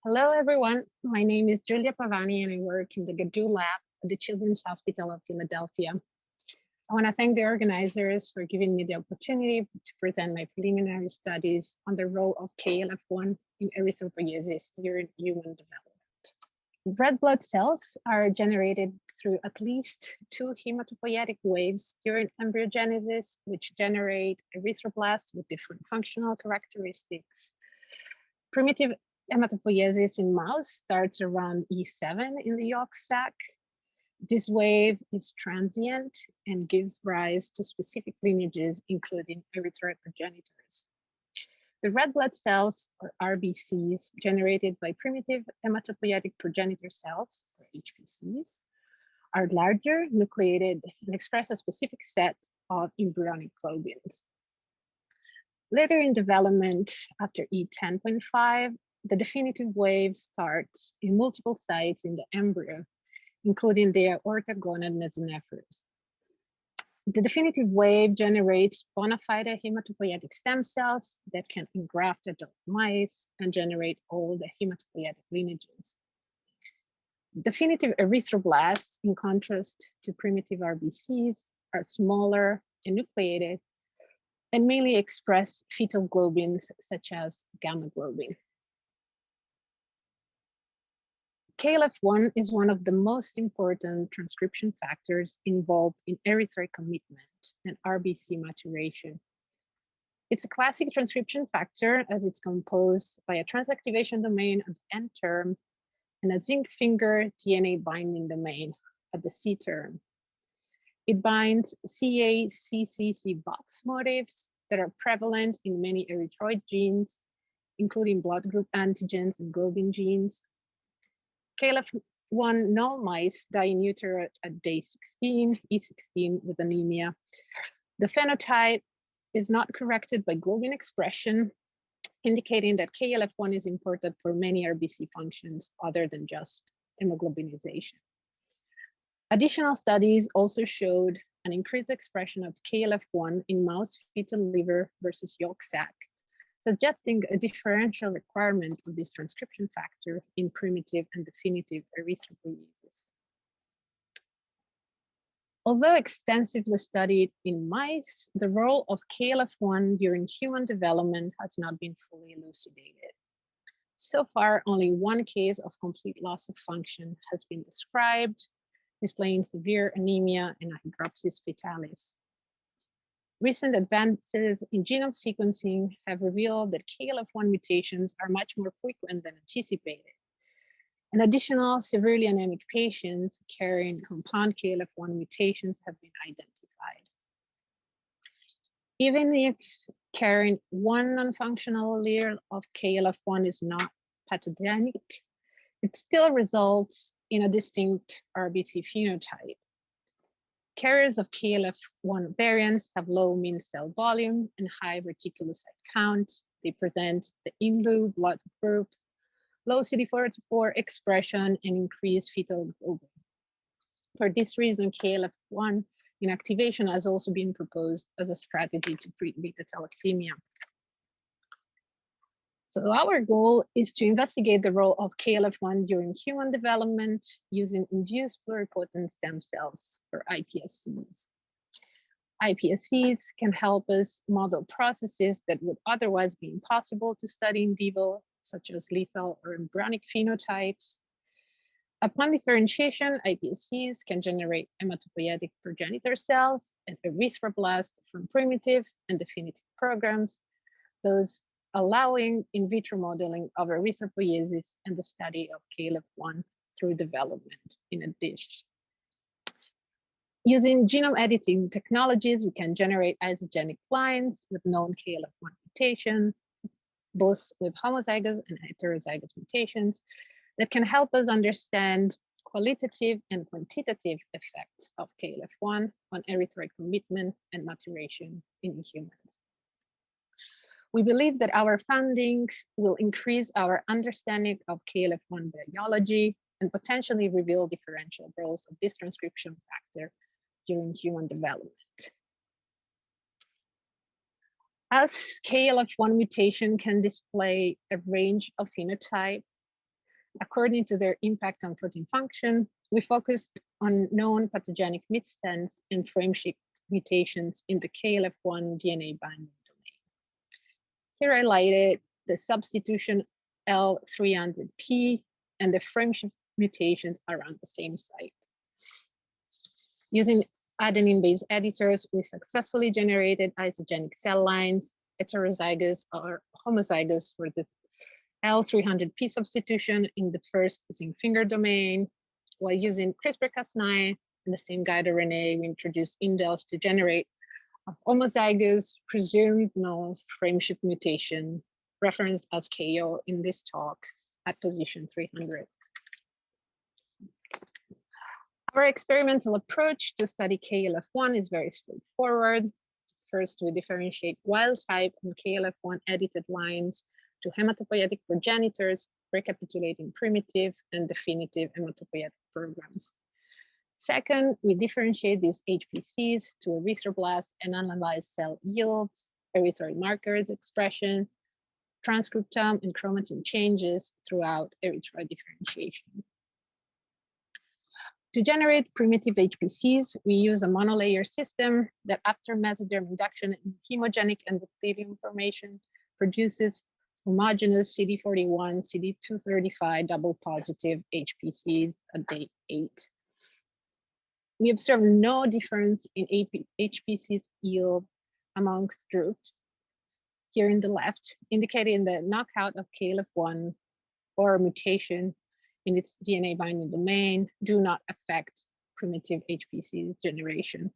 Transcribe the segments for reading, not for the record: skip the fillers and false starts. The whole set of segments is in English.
Hello, everyone. My name is Giulia Pavani, and I work in the Gadu Lab at the Children's Hospital of Philadelphia. I want to thank the organizers for giving me the opportunity to present my preliminary studies on the role of KLF1 in erythropoiesis during human development. Red blood cells are generated through at least two hematopoietic waves during embryogenesis, which generate erythroblasts with different functional characteristics. Primitive hematopoiesis in mouse starts around E7 in the yolk sac. This wave is transient and gives rise to specific lineages, including erythroid progenitors. The red blood cells, or RBCs, generated by primitive hematopoietic progenitor cells, or HPCs, are larger, nucleated, and express a specific set of embryonic globins. Later in development, after E10.5, the definitive wave starts in multiple sites in the embryo, including the orthogonad mesonephros. The definitive wave generates bona fide hematopoietic stem cells that can engraft adult mice and generate all the hematopoietic lineages. Definitive erythroblasts, in contrast to primitive RBCs, are smaller and nucleated and mainly express fetal globins such as gamma globin. KLF1 is one of the most important transcription factors involved in erythroid commitment and RBC maturation. It's a classic transcription factor as it's composed by a transactivation domain at the N term and a zinc finger DNA binding domain at the C term. It binds CA-CCC box motifs that are prevalent in many erythroid genes, including blood group antigens and globin genes. KLF1 null mice die in utero at day 16, E16 with anemia. The phenotype is not corrected by globin expression, indicating that KLF1 is important for many RBC functions other than just hemoglobinization. Additional studies also showed an increased expression of KLF1 in mouse fetal liver versus yolk sac, suggesting a differential requirement of this transcription factor in primitive and definitive erythropoiesis. Although extensively studied in mice, the role of KLF1 during human development has not been fully elucidated. So far, only one case of complete loss of function has been described, displaying severe anemia and hydropsis fetalis. Recent advances in genome sequencing have revealed that KLF1 mutations are much more frequent than anticipated. And additional severely anemic patients carrying compound KLF1 mutations have been identified. Even if carrying one non-functional allele of KLF1 is not pathogenic, it still results in a distinct RBC phenotype. Carriers of KLF1 variants have low mean cell volume and high reticulocyte count. They present the IMBU blood group, low CD4 expression, and increased fetal globin. For this reason, KLF1 inactivation has also been proposed as a strategy to treat beta thalassemia. So our goal is to investigate the role of KLF1 during human development using induced pluripotent stem cells, or iPSCs. iPSCs can help us model processes that would otherwise be impossible to study in vivo, such as lethal or embryonic phenotypes. Upon differentiation, iPSCs can generate hematopoietic progenitor cells and erythroblasts from primitive and definitive programs, those allowing in vitro modeling of erythropoiesis and the study of KLF1 through development in a dish. Using genome editing technologies, we can generate isogenic lines with known KLF1 mutation, both with homozygous and heterozygous mutations, that can help us understand qualitative and quantitative effects of KLF1 on erythroid commitment and maturation in humans. We believe that our findings will increase our understanding of KLF1 biology and potentially reveal differential roles of this transcription factor during human development. As KLF1 mutation can display a range of phenotype, According to their impact on protein function, we focused on known pathogenic missense and frameshift mutations in the KLF1 DNA binding domain. Here I highlighted the substitution L300P and the frameshift mutations around the same site. Using adenine-based editors, we successfully generated isogenic cell lines, heterozygous or homozygous for the L300P substitution in the first zinc finger domain. While using CRISPR-Cas9 and the same guide RNA, we introduced indels to generate a homozygous presumed null frameshift mutation, referenced as KO in this talk at position 300. Our experimental approach to study KLF1 is very straightforward. First, we differentiate wild type and KLF1 edited lines to hematopoietic progenitors, recapitulating primitive and definitive hematopoietic programs. Second, we differentiate these HPCs to erythroblasts and analyze cell yields, erythroid markers expression, transcriptome and chromatin changes throughout erythroid differentiation. To generate primitive HPCs, we use a monolayer system that after mesoderm induction in hemogenic endothelium formation produces homogeneous CD41, CD235 double positive HPCs at day 8. We observed no difference in HPCs yield amongst groups here in the left, indicating the knockout of KLF1 or mutation in its DNA binding domain do not affect primitive HPC generation.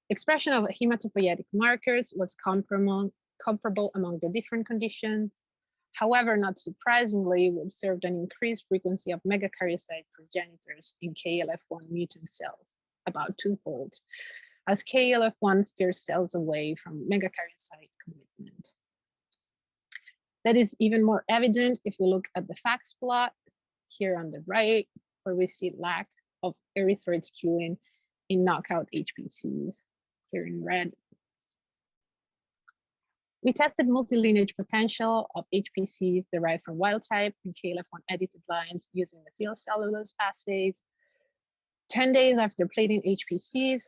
Expression of hematopoietic markers was comparable among the different conditions. However, not surprisingly, we observed an increased frequency of megakaryocyte progenitors in KLF1 mutant cells, about twofold, as KLF1 steers cells away from megakaryocyte commitment. That is even more evident if we look at the FACS plot here on the right, where we see lack of erythroid skewing in knockout HPCs, here in red. We tested multi-lineage potential of HPCs derived from wild type and KLF1 edited lines using methyl cellulose assays. 10 days after plating HPCs,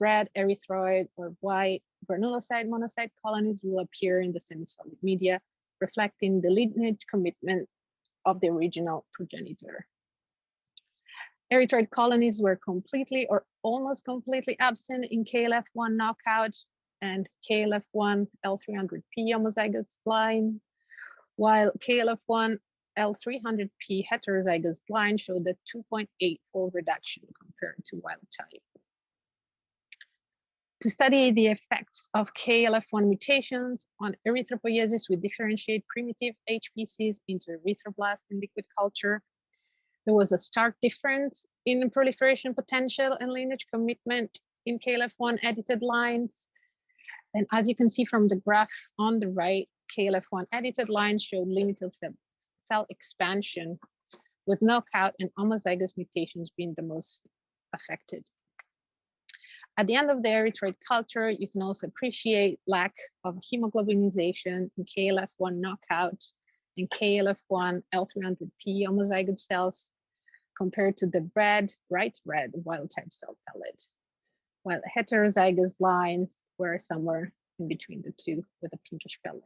red erythroid or white granulocyte monocyte colonies will appear in the semi-solid media, reflecting the lineage commitment of the original progenitor. Erythroid colonies were completely or almost completely absent in KLF1 knockout and KLF1 L300P homozygous line, while KLF1 L300P heterozygous line showed a 2.8-fold reduction compared to wild type. To study the effects of KLF1 mutations on erythropoiesis, we differentiate primitive HPCs into erythroblasts in liquid culture. There was a stark difference in proliferation potential and lineage commitment in KLF1 edited lines. And as you can see from the graph on the right, KLF1 edited lines showed limited cell expansion, with knockout and homozygous mutations being the most affected. At the end of the erythroid culture, you can also appreciate lack of hemoglobinization in KLF1 knockout and KLF1 L300P homozygous cells compared to the bright red wild type cell pellet, while heterozygous lines were somewhere in between the two with a pinkish pellet.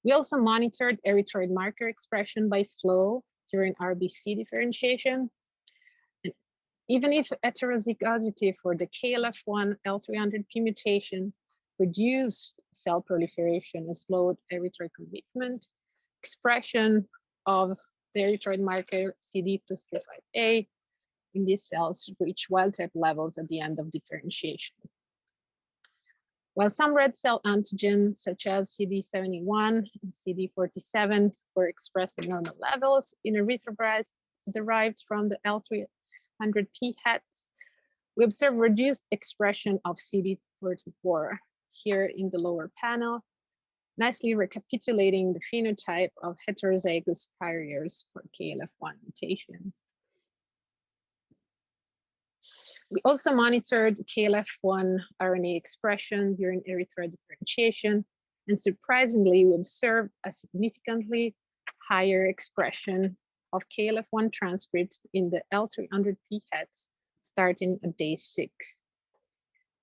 We also monitored erythroid marker expression by flow during RBC differentiation. Even if heterozygosity for the KLF1 L300P mutation reduced cell proliferation and slowed erythroid commitment, expression of the erythroid marker CD235A in these cells reached wild-type levels at the end of differentiation. While some red cell antigens, such as CD71 and CD47, were expressed at normal levels in erythroblasts derived from the L300P hets, we observe reduced expression of CD44 here in the lower panel, nicely recapitulating the phenotype of heterozygous carriers for KLF1 mutations. We also monitored KLF1 RNA expression during erythroid differentiation And surprisingly, we observed a significantly higher expression of KLF1 transcripts in the L300P heads starting at day 6.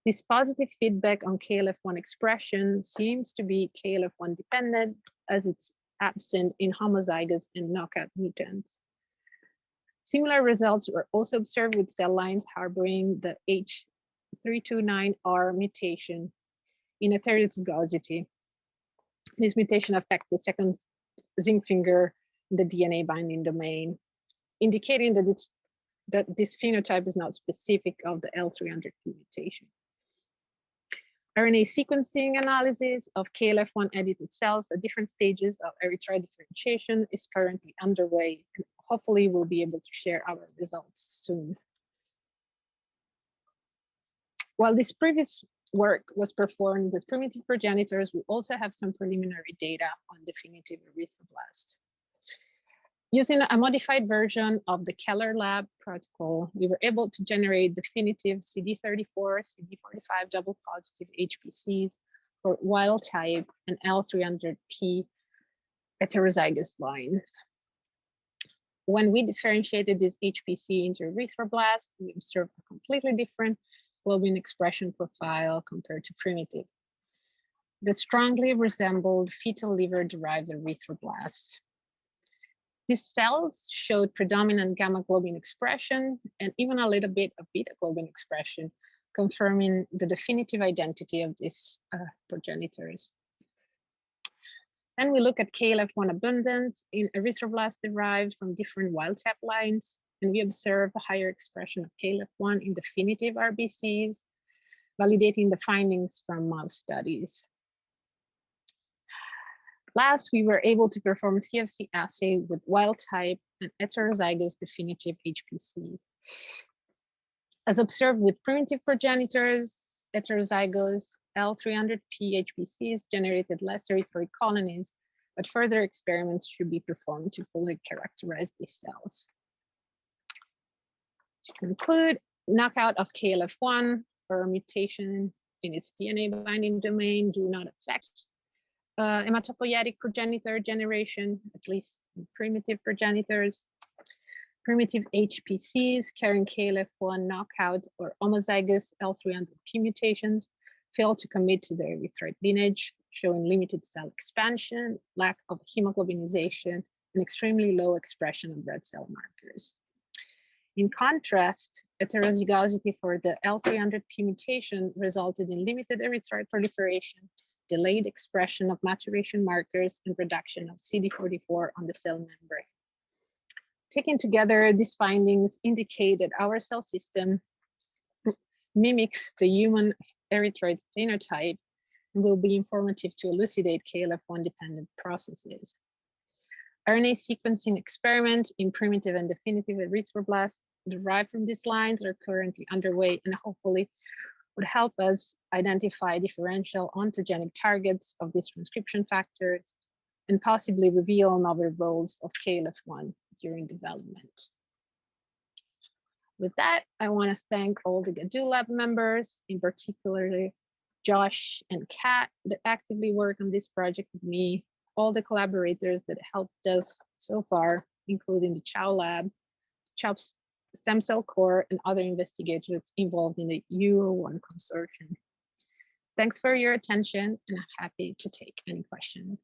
This positive feedback on KLF1 expression seems to be KLF1 dependent, as it's absent in homozygous and knockout mutants. Similar results were also observed with cell lines harboring the H329R mutation in heterozygosity. This mutation affects the second zinc finger in the DNA binding domain, indicating that this phenotype is not specific of the L300P mutation. RNA sequencing analysis of KLF1 edited cells at different stages of erythroid differentiation is currently underway, and hopefully we'll be able to share our results soon. While this previous work was performed with primitive progenitors, we also have some preliminary data on definitive erythroblasts. Using a modified version of the Keller lab protocol, we were able to generate definitive CD34, CD45 double positive HPCs for wild type and L300P heterozygous lines. When we differentiated this HPC into erythroblasts, we observed a completely different globin expression profile compared to primitive that strongly resembled fetal liver-derived erythroblasts. These cells showed predominant gamma globin expression and even a little bit of beta globin expression, confirming the definitive identity of these progenitors. Then we look at KLF1 abundance in erythroblasts derived from different wild type lines, and we observe a higher expression of KLF1 in definitive RBCs, validating the findings from mouse studies. Last, we were able to perform CFC assay with wild type and heterozygous definitive HPCs. As observed with primitive progenitors, heterozygous L300P HPCs generated less erythroid colonies, but further experiments should be performed to fully characterize these cells. To conclude, knockout of KLF1 or mutation in its DNA binding domain do not affect hematopoietic progenitor generation, at least primitive progenitors. Primitive HPCs carrying KLF1 knockout or homozygous L300P mutations fail to commit to the erythroid lineage, showing limited cell expansion, lack of hemoglobinization, and extremely low expression of red cell markers. In contrast, heterozygosity for the L300P mutation resulted in limited erythroid proliferation, delayed expression of maturation markers, and reduction of CD44 on the cell membrane. Taken together, these findings indicate that our cell system mimics the human erythroid phenotype and will be informative to elucidate KLF1-dependent processes. RNA sequencing experiments in primitive and definitive erythroblasts derived from these lines are currently underway and hopefully would help us identify differential ontogenic targets of these transcription factors and possibly reveal novel roles of KLF1 during development. With that, I want to thank all the Giulia Lab members, in particular Josh and Kat, that actively work on this project with me, all the collaborators that helped us so far, including the Chow Lab, Chow Stem Cell Core, and other investigators involved in the Euro1 consortium. Thanks for your attention, and I'm happy to take any questions.